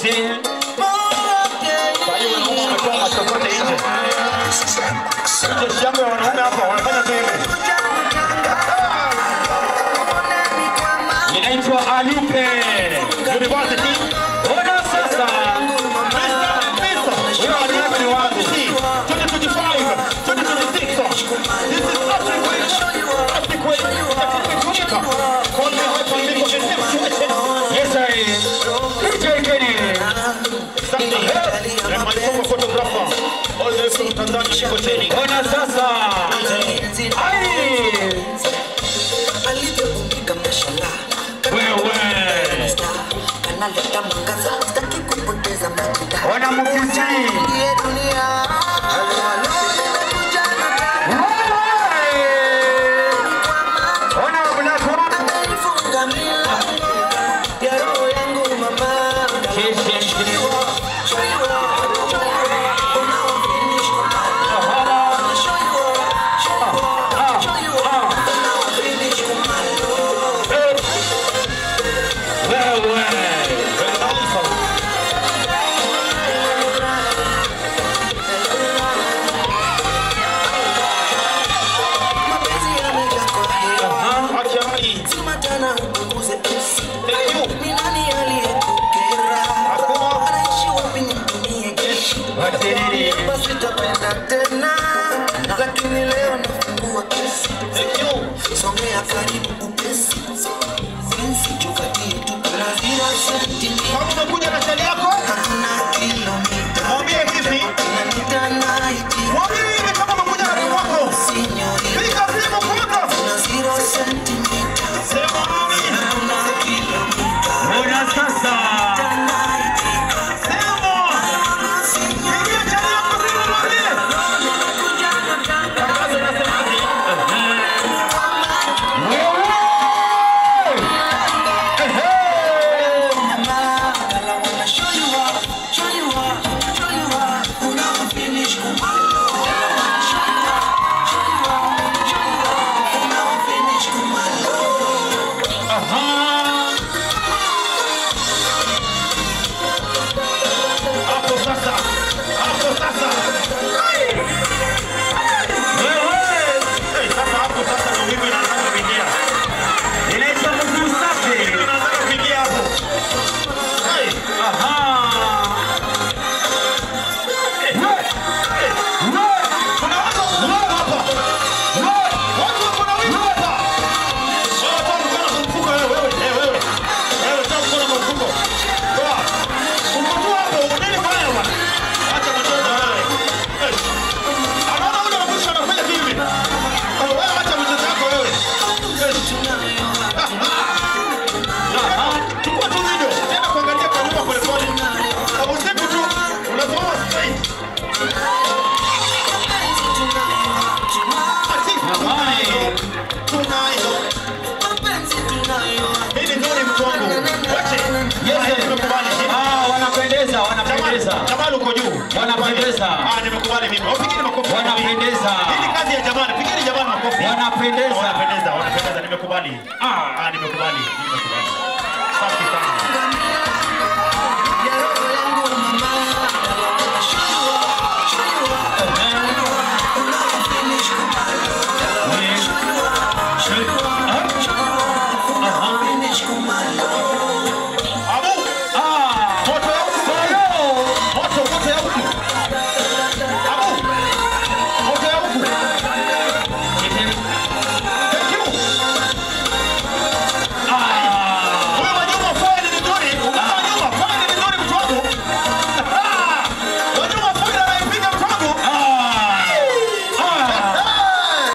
Sexy. Kwa hiyo wanaume wametoa machokote nje. Jeshi yangu ya wanaume hapa wanafanya tele. Inaitwa Alupe University. Ona sasa. Mr. Wewe ni wangu. 2025, 2026. This is yes, DJ Kenny. And my former photographer, all the way from Tanzania, Kocheni. Ona sasa. Wewe. Ona mkuti. Lakini leo nafungua kesi. Songea karibu upesi. Sinsi chukati tukuna 0 cm. Kama unakuja na chali yako? Hatuna kilomita. Mwambie hivi. Tunanita naiti. Mwambie hivi kama unakuja na chali yako. Sinyori. Pika simu kumata. Tuna 0 cm. Sema mami. Hatuna kilomita. Ona sasa. Jamal uko juu. Wanapendeza. Nimekubali mimi. Upigeni makofi. Wanapendeza. Hii ni kazi ya Jamal. Pigeni Jamal makofi. Wanapendeza. Nimekubali. Nimekubali.